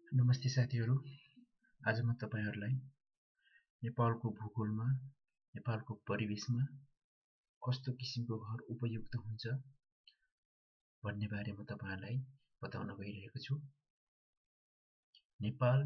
नमस्ते साथीहरू। आज म तपाईहरुलाई नेपालको भूगोलमा नेपालको परिवेशमा कस्तो किसिमको घर उपयुक्त हुन्छ भन्ने बारेमा तपाईहरुलाई बताउन गइरहेको छु। नेपाल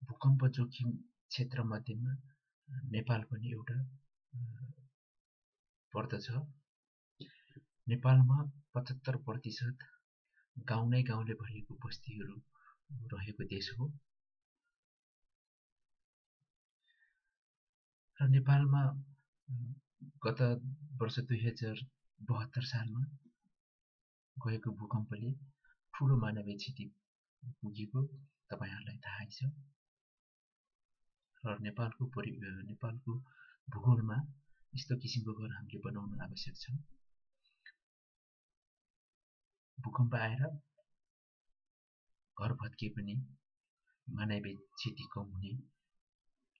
भूकम्प जोखिम क्षेत्र मध्येमा नेपाल पनि एउटा पर्दछ। नेपालमा 75% गाउँ नै गाउँले भरिएको बस्तीहरू रहेको देश हो र नेपालमा गत वर्ष 2072 सालमा गएको भूकम्पले ठूलो मानवीय क्षति पुगेको तपाईहरुलाई थाहै छ र नेपालको भूगोलमा यस्तो किसिमको घर हामीले बनाउन आवश्यक छ। भूकम्प आएर घर भत्किए पनि मानवीय क्षति कम हुने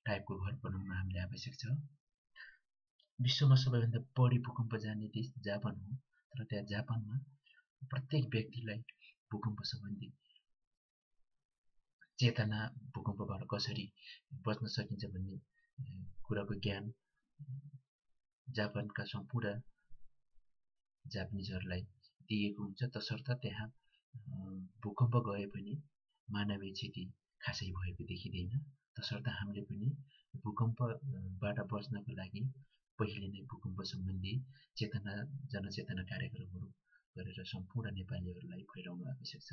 टाइपको घर बनाउन हामीले आवश्यक छ। विश्वमा सबैभन्दा बढी भूकम्प जाने देश जापान हो, तर त्यहाँ जापानमा प्रत्येक व्यक्तिलाई भूकम्प सम्बन्धी चेतना, भूकम्पबाट कसरी बच्न सकिन्छ भन्ने कुराको ज्ञान जापानका सम्पूर्ण जापानिजहरूलाई दिएको हुन्छ। तसर्थ त्यहाँ भूकम्प गए पनि मानवीय क्षति खासै भएको देखिँदैन। तसर्थ हामीले पनि भूकम्पबाट बच्नको लागि पहिले नै भूकम्प सम्बन्धी जनचेतना कार्यक्रमहरू गरेर सम्पूर्ण नेपालीहरूलाई फैलाउन आवश्यक छ।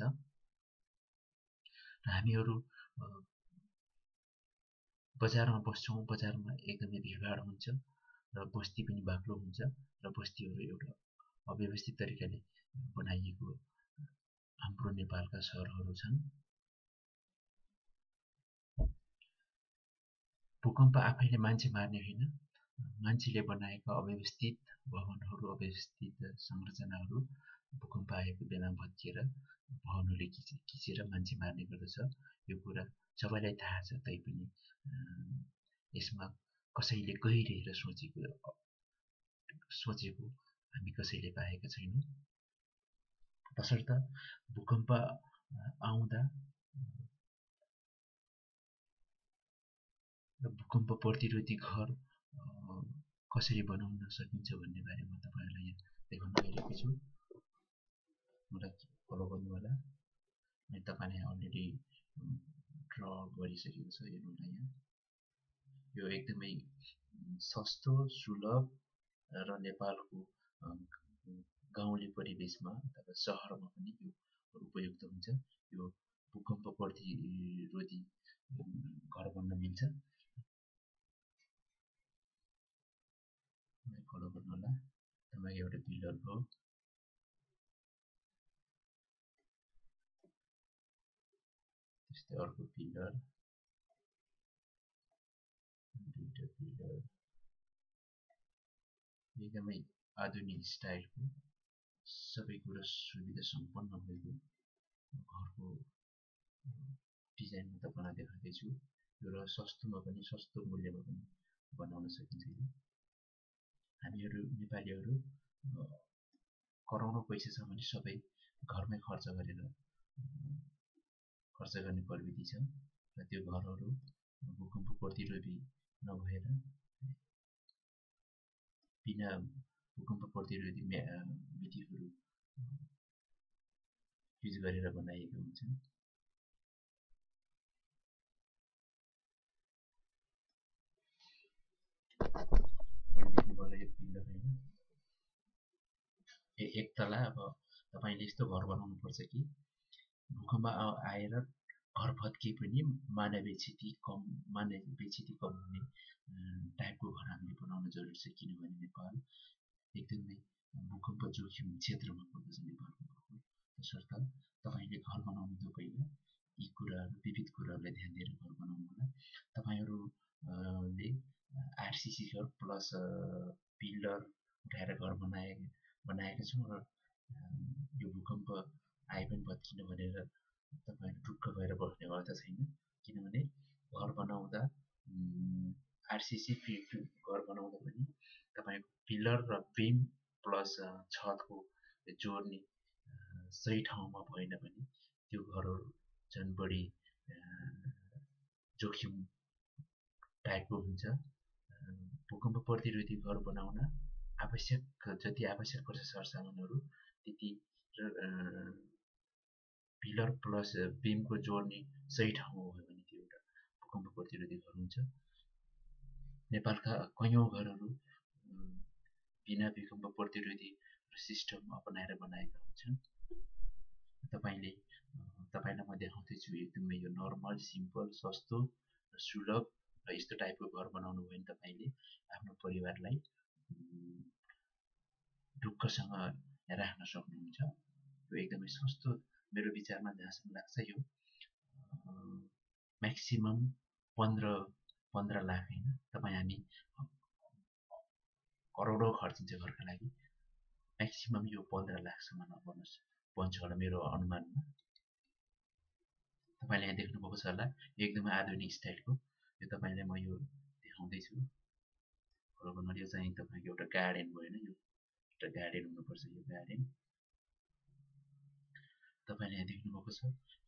र हामीहरू बजारमा बस्छौँ, बजारमा एकदमै भिडभाड हुन्छ र बस्ती पनि बाक्लो हुन्छ र बस्तीहरू एउटा अव्यवस्थित तरिकाले बनाइएको हाम्रो नेपालका सहरहरू छन्। भूकम्प आफैले मान्छे मार्ने होइन, मान्छेले बनाएका अव्यवस्थित भवनहरू, अव्यवस्थित संरचनाहरू भूकम्प आएको बेलामा भत्किएर भवनले खिचेर मान्छे मार्ने गर्दछ। यो कुरा सबैलाई थाहा छ, तैपनि यसमा कसैले गहिरिएर सोचेको हामी कसैले पाएका छैनौँ। तसर्थ भूकम्प आउँदा भूकम्प प्रतिरोधी घर कसरी बनाउन सकिन्छ भन्ने बारेमा तपाईहरुलाई यहाँ देखाउन गइरहेको छु। मलाई फलो गर्नु होला। मैले तपाईलाई अलरेडी ड्र गरिसकेको छ। हेर्नुलाई यहाँ यो एकदमै सस्तो, सुलभ र नेपालको गाउँले परिवेशमा अथवा शहरमा पनि यो उपयुक्त हुन्छ। यो भूकम्प प्रतिरोधी घर बन्न मिल्छ। फलो गर्नु होला। तपाईको एउटा पिलर भयो, त्यस्तै अर्को पिलर, दुईटा पिलर, एकदमै आधुनिक स्टाइलको सबै कुरा सुविधा सम्पन्न भएको घरको डिजाइनमा तपाईलाई देखाउँदैछु। यो र सस्तोमा पनि, सस्तो मूल्यमा पनि बनाउन सकिन्छ। हामीहरू नेपालीहरू करोडौं पैसा छ भने सबै घरमै खर्च गर्ने प्रविधि छ र त्यो घरहरू भूकम्प प्रतिरोधी नभएर बिना भूकम्प प्रतिरोधी विधिहरू युज गरेर बनाइएको हुन्छन्। यो पिलर होइन, एक तला। अब तपाईले यस्तो घर बनाउनु पर्छ कि भूकम्प आएर घर भत्किए पनि मानवीय क्षति कम हुने टाइपको घर हामीले बनाउन जरुरी छ। किनभने नेपाल एकदमै भूकम्प जोखिम क्षेत्रमा पर्दछ नेपालको भूगोल। तसर्थ तपाईले घर बनाउनु पहिला यी कुराहरू, विविध कुराहरूलाई ध्यान दिएर घर बनाउनु होला। तपाईहरुले आरसीसी घर प्लस पिलर उठाएर घर बनाएका छौँ र यो भूकम्प आए पनि भत्किन भनेर तपाईहरु ढुक्क भएर बस्ने अवस्था छैन। किनभने घर बनाउँदा आरसीसी घर बनाउँदा पनि तपाईको पिलर र बीम प्लस छतको जोड्ने सही ठाउँमा भएन भने त्यो घरहरू झन् बढी जोखिम टाइपको हुन्छ। भूकम्प प्रतिरोधी घर बनाउन जति आवश्यक पर्छ सरसामानहरू त्यति पिलर प्लस बिमको जोड्ने सही ठाउँमा भयो भने त्यो एउटा भूकम्प प्रतिरोधी घर हुन्छ। नेपालका कैयौँ घरहरू बिना भूकम्प प्रतिरोधी सिस्टम अपनाएर बनाएका हुन्छन्। तपाईँलाई म देखाउँदैछु एकदमै यो नर्मल सिम्पल सस्तो र सुलभ र यस्तो टाइपको घर बनाउनु भयो भने तपाईँले आफ्नो परिवारलाई ढुक्कसँग राख्न सक्नुहुन्छ। यो एकदमै सस्तो मेरो विचारमा जहाँसम्म लाग्छ यो म्याक्सिमम 15 लाख होइन, तपाईँ हामी करोडौँ खर्चिन्छ घरका लागि, म्याक्सिमम यो 15 लाखसम्म बन्छ होला मेरो अनुमानमा। तपाईँले यहाँ देख्नुभएको छ होला एकदमै आधुनिक स्टाइलको यो तपाईँलाई म यो देखाउँदैछु। यो चाहिँ तपाईँको एउटा गार्डन भयो होइन, यो एउटा गार्डन हुनुपर्छ। यो गार्डन तपाईँले यहाँ देख्नुभएको छ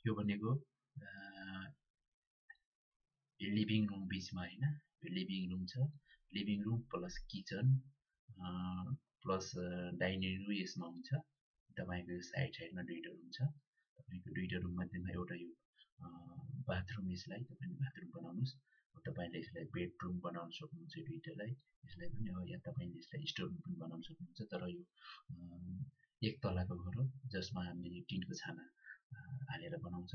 यो भनेको लिभिङ रुम बिचमा होइन, यो लिभिङ रुम छ, living room plus kitchen plus dining room यसमा हुन्छ। तपाईँको यो साइडमा दुईवटा रुम छ। तपाईँको दुईवटा रुम मध्येमा एउटा यो बाथरुम, यसलाई तपाईँले बाथरुम बनाउनुहोस्। तपाईँले यसलाई बेडरुम बनाउन सक्नुहुन्छ दुईवटालाई, यसलाई पनि या तपाईँले यसलाई स्टोर रुम पनि बनाउन सक्नुहुन्छ। तर यो एक तलाको घर हो जसमा हामीले टिनको छाना हालेर बनाउँछ।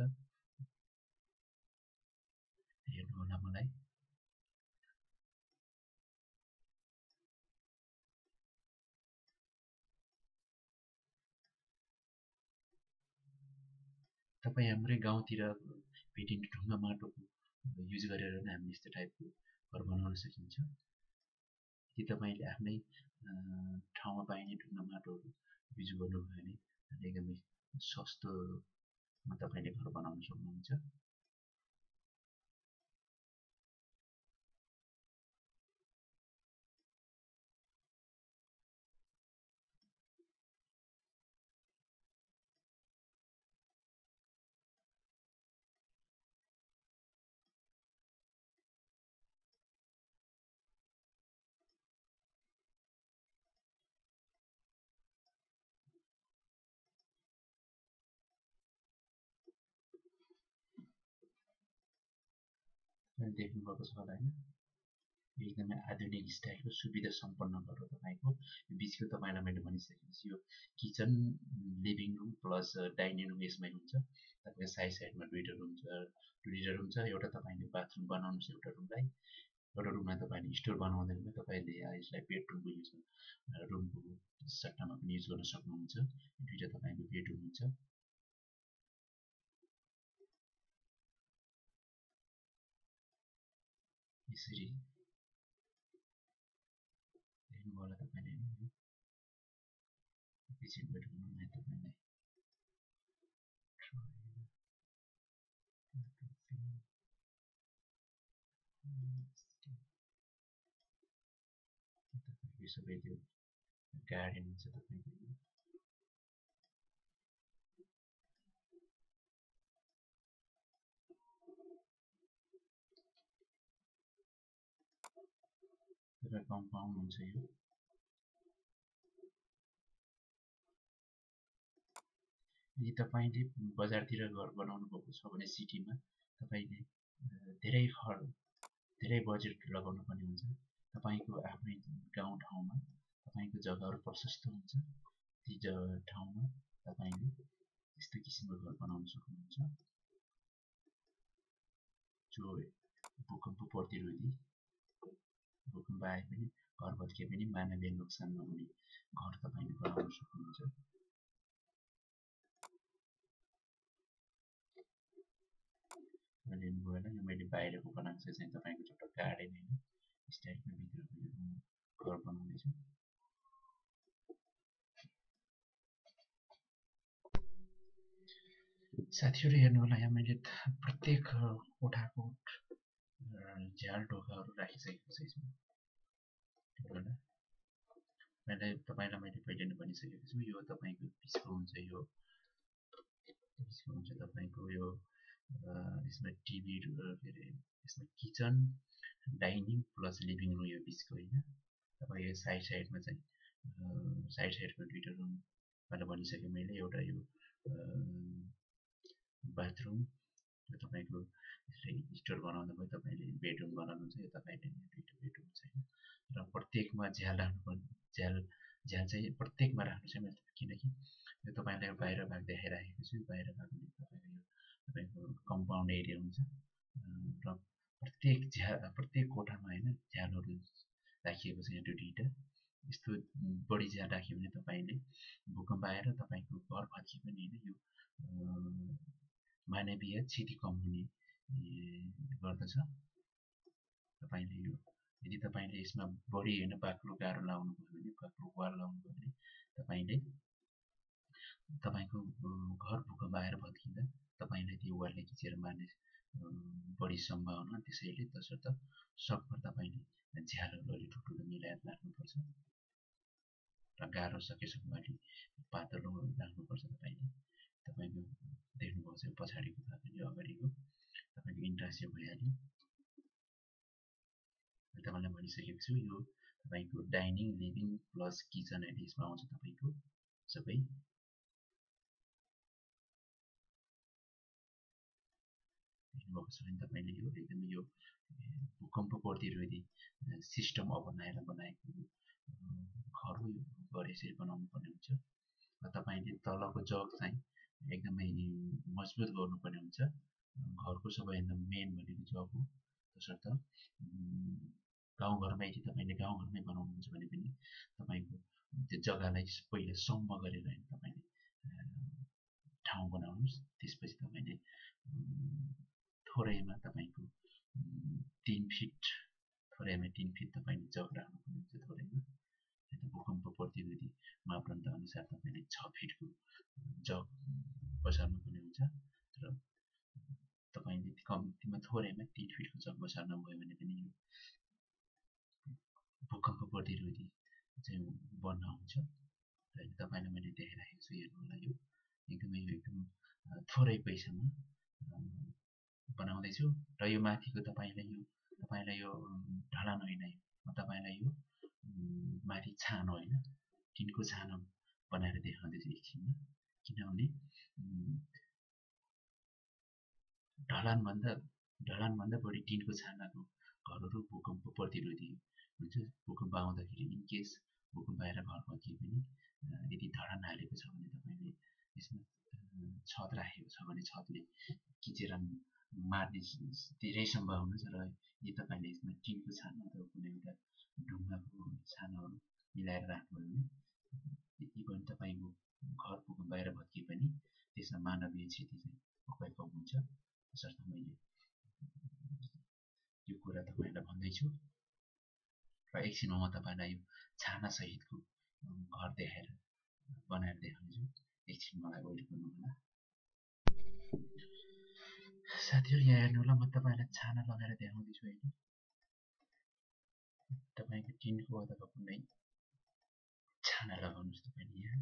हेर्नु होला मलाई। तपाईँ हाम्रै गाउँतिर भेटिने ढुङ्गा माटोको युज गरेर नै हामीले यस्तो टाइपको घर बनाउन सकिन्छ। यदि तपाईँले आफ्नै ठाउँमा पाइने ढुङ्गा माटोहरू युज गर्नुभयो भने एकदमै सस्तोमा तपाईँले घर बनाउन सक्नुहुन्छ। देख्नुभएको छ होला होइन, एकदमै आधुनिक स्टाइलको सुविधा सम्पन्न घर हो तपाईँको। बिचको तपाईँलाई मैले भनिसकेपछि यो kitchen living room plus dining room यसमै हुन्छ। तपाईँको साइडमा दुईवटा रुम छ। एउटा तपाईँले बाथरुम बनाउनुहोस्, एउटा रुमलाई तपाईँले स्टोर बनाउँदैन भने तपाईँले यसलाई बेडरुमको रुमको सट्टामा पनि युज गर्न सक्नुहुन्छ। दुईवटा तपाईँको बेडरुम हुन्छ। यसरी हेर्नु होला तपाईँले भिजिट गर्नुभयो तपाईँलाई यो सबै त्यो गार्डन हुन्छ तपाईँको। एउटा कम्पाउन्ड हुन्छ यो। यदि तपाईँले बजारतिर घर बनाउनु भएको छ भने सिटीमा तपाईँले धेरै बजेट लगाउनु पर्ने हुन्छ। तपाईँको आफ्नै गाउँठाउँमा तपाईँको जग्गाहरू प्रशस्त हुन्छ। ती ठाउँमा तपाईँले यस्तो किसिमको घर बनाउन सक्नुहुन्छ जो भूकम्प प्रतिरोधी, भूकम्प आए पनि घर भत्किए पनि मानवीय नोक्सान नहुने घर तपाईँले बनाउन सक्नुहुन्छ। लिनुभयो होला, यो मैले बाहिरको बनाएको चाहिँ तपाईँको एउटा गार्डन होइन स्टाइलको भित्रको यो घर बनाउँदैछु। साथीहरू हेर्नु होला, यहाँ मैले प्रत्येक कोठाको झ्याल ढोकाहरू राखिसकेको छु यसमा। तपाईँलाई मैले पहिले नै भनिसकेको छु, यो तपाईँको पिचको हुन्छ, यो पिचको हुन्छ तपाईँको यो यसमा टिभी के अरे यसमा kitchen dining plus living room यो बिचको होइन तपाईँ यो साइडमा चाहिँ साइडको दुईवटा रुम भनेर भनिसकेँ मैले एउटा यो बाथरुम यो तपाईँको यसले स्टोर बनाउनु भयो तपाईँले बेडरुम बनाउनुहुन्छ यो तपाईँले दुईवटा बेडरुम छैन र प्रत्येकमा झ्याल राख्नुपर्ने झ्याल चाहिँ प्रत्येकमा राख्नु चाहिँ मैले किनकि यो तपाईँलाई बाहिर भाग देखाइराखेको छु बाहिर भाग तपाईँको कम्पाउन्ड एरिया हुन्छ र प्रत्येक कोठामा होइन झ्यालहरू राखिएको छ यहाँ दुईवटा यस्तो बढी झ्याल राख्यो भने तपाईँले भूकम्प आएर तपाईँको घर भत्कियो पनि होइन यो मानवीय क्षति कम हुने गर्दछ तपाईँले यो यदि तपाईँले यसमा बढी होइन बाक्लो गाह्रो लाउनु भयो भने बाक्लो वाल लाउनु भयो भने तपाईँले तपाईँको घर भूकम्प आएर भत्किँदा तपाईँलाई त्यो वालले खिचेर मार्ने बढी सम्भावना त्यसैले तसर्थ सकभर तपाईँले झ्यालहरू अलि ठुल्ठुलो मिलाएर राख्नुपर्छ र गाह्रो सकेसम्म अलि पातलो राख्नुपर्छ तपाईँले तपाईँको देख्नुभएको छ पछाडिको भाग यो अगाडिको तपाईँको इन्ट्रासियो भइहाल्यो तपाईँलाई भनिसकेको छु यो तपाईँको डाइनिङ लिभिङ प्लस किचन अहिले यसमा आउँछ तपाईँको सबै देख्नुभएको छ भने तपाईँले यो एकदमै यो भूकम्प प्रतिरोधी सिस्टम अपनाएर बनाएको घर हो यो घर यसरी बनाउनु पर्ने हुन्छ र तपाईँले तलको जग चाहिँ एकदमै मजबुत गर्नुपर्ने हुन्छ घरको सबैभन्दा मेन भनेको जग हो तसर्थ गाउँघरमा यदि तपाईँले गाउँघरमै बनाउनुहुन्छ भने पनि तपाईँको त्यो जग्गालाई पहिला सम्म गरेर तपाईँले ठाउँ बनाउनुहोस् त्यसपछि तपाईँले थोरैमा तपाईँको 3 फिट थोरैमा 3 फिट तपाईँले जग राख्नुपर्ने हुन्छ थोरैमा भूकम्प प्रतिरोधी मापदण्ड अनुसार तपाईँले 6 फिटको जग बसाल्नुपर्ने हुन्छ र तपाईँले कम्तीमा थोरैमा 3 फिटको जग बसाल्नु भयो भने पनि यो भूकम्प प्रतिरोधी चाहिँ बन्न हुन्छ र तपाईँलाई मैले देखाइराखेको छु हेर्नु होला यो एकदम थोरै पैसामा बनाउँदैछु र यो माथिको तपाईँलाई यो ढलान होइन म तपाईँलाई यो माथि छानो होइन टिनको छानो बनाएर देखाउँदैछु एकछिनमा किनभने ढलानभन्दा बढी टिनको छानाको घरहरू भूकम्प प्रतिरोधी हुन्छ भूकम्प आउँदाखेरि इनकेस भूकम्प आएर घर भत्किए पनि यदि ढलान हालेको छ भने तपाईँले यसमा छत राखेको छ भने छतले खिचेर मार्ने धेरै सम्भावना छ र यदि तपाईँले यसमा टिनको छानो अथवा कुनै एउटा ढुङ्गाको छानोहरू मिलाएर राख्नुभयो भने इभन तपाईँको घर भूकम्प आएर भत्किए पनि त्यसमा मानवीय क्षति चाहिँ पक्कै कम हुन्छ तसर्थ मैले यो कुरा तपाईँलाई भन्दैछु र एकछिनमा म तपाईँलाई यो छानासहितको घर देखाएर बनाएर देखाउँछु एकछिन मलाई वेट गर्नु होला साथीहरू यहाँ हेर्नु होला म तपाईँलाई छाना लगाएर देखाउँदैछु अहिले तपाईँको टिनको अथवा कुनै छाना लगाउनुहोस् तपाईँले यहाँ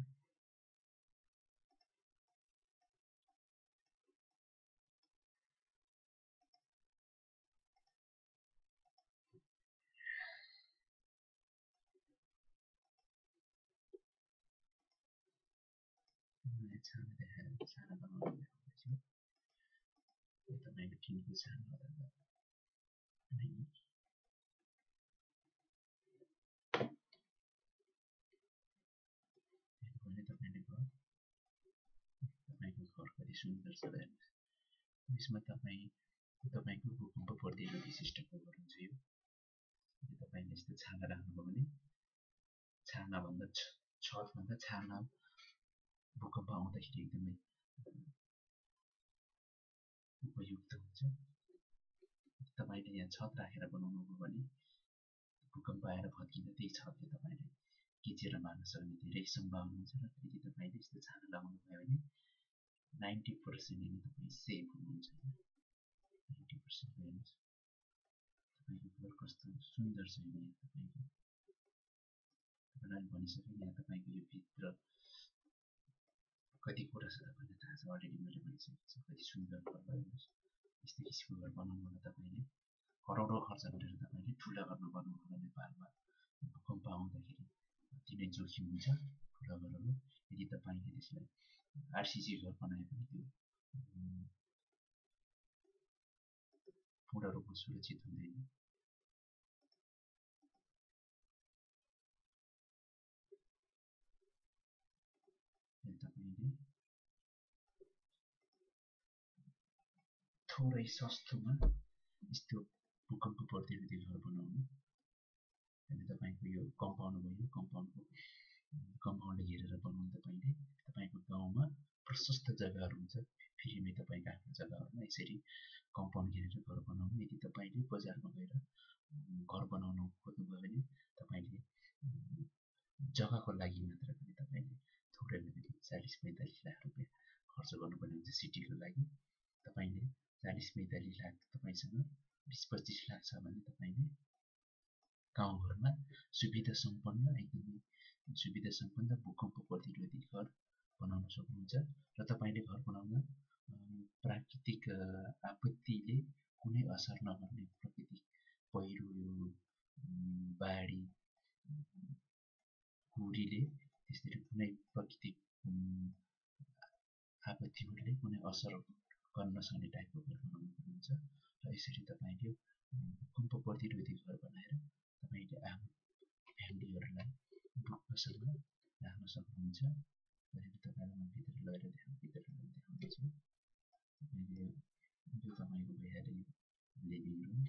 छाना देखाएर छाना लगाउनु देखाउँदैछु यो तपाईँको टिनको छाना अथवा भने तपाईँको घर कति सुन्दर छ हेर्नुहोस् यसमा तपाईँको भूकम्प प्रतिरोधी सिस्टमको घर हुन्छ यो तपाईँले यस्तो छाना राख्नुभयो भने छानाभन्दा छतभन्दा छाना भूकम्प आउँदाखेरि एकदमै उपयुक्त हुन्छ तपाईँले यहाँ छत राखेर बनाउनु भयो भने भूकम्प आएर भत्किँदा त्यही छतले तपाईँलाई खिचेर मार्न सक्ने धेरै सम्भावना हुन्छ र यदि तपाईँले यस्तो छाना लगाउनु भयो भने 90% यदि तपाईँ सेफ हुनुहुन्छ 90% हेर्नुहोस् तपाईँको घर कस्तो सुन्दर छ यहाँ तपाईँलाई भनिसकेँ यहाँ तपाईँको यो भित्र कति कुरा छ तपाईँलाई थाहा छ, अलरेडी मैले भनिसकेको छु। कति सुन्दर घर भयो, यस्तै किसिमको घर बनाउनु होला तपाईँले करोडौँ खर्च गरेर तपाईँले ठुला घर नबनाउनु होला। नेपालमा भूकम्प आउँदाखेरि अति नै जोखिम हुन्छ ठुला घरहरू। यदि तपाईँले त्यसलाई आरसिसी घर बनाए पनि त्यो पूर्ण रूपमा सुरक्षित हुँदैन। तपाईँले थोरै सस्तोमा यस्तो भूकम्प प्रतिरोधी घर बनाउनु। अनि तपाईँको यो कम्पाउन्ड भयो, कम्पाउन्डले घेरेर बनाउनु। तपाईँको गाउँमा प्रशस्त जग्गाहरू हुन्छ, फेरि तपाईँको आफ्नो जग्गाहरूमा यसरी कम्पाउन्ड घेरेर घर बनाउनु। यदि तपाईँले बजारमा गएर घर बनाउनु खोज्नुभयो भने तपाईँले जग्गाको लागि मात्र पनि तपाईँले थोरै 40-45 लाख रुपियाँ खर्च गर्नुपर्ने हुन्छ। सिटीको लागि तपाईँले 40-45 लाख तपाईँसँग 20-25 लाख छ भने तपाईँले गाउँघरमा सुविधा सम्पन्न, एकदमै सुविधा सम्पन्न भूकम्प प्रतिरोधी घर बनाउन सक्नुहुन्छ। र तपाईँले घर बनाउन प्राकृतिक आपत्तिले कुनै असर नगर्ने, प्राकृतिक पहिरो, बाढी, हुरीले त्यसरी कुनै प्राकृतिक आपत्तिहरूले कुनै असर गर्न सक्ने टाइपको घर बनाउनु पर्नुहुन्छ। र यसरी तपाईँले भूकम्प प्रतिरोधी घर बनाएर तपाईँले आफ्नो फ्यामिलीहरूलाई ढुक्कसँग राख्न सक्नुहुन्छ। तपाईँलाई म भित्र लगेर देखाउँदैछु। तपाईँले यो तपाईँको भइहाल्यो लिभिङ रुम।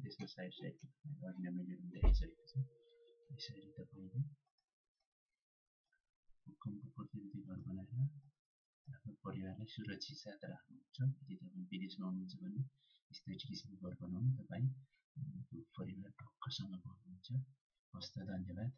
त्यसको साइडमा मैले देखाइसकेको छु। यसरी तपाईँले भूकम्प प्रतिरोधी घर बनाएर आफ्नो परिवारलाई सुरक्षित साथ राख्नुहुन्छ। यदि तपाईँ विदेशमा हुनुहुन्छ भने यस्तै किसिमको घर बनाउनु, तपाईँ परिवार ढुक्कसँग बस्नुहुन्छ। हस्त, धन्यवाद।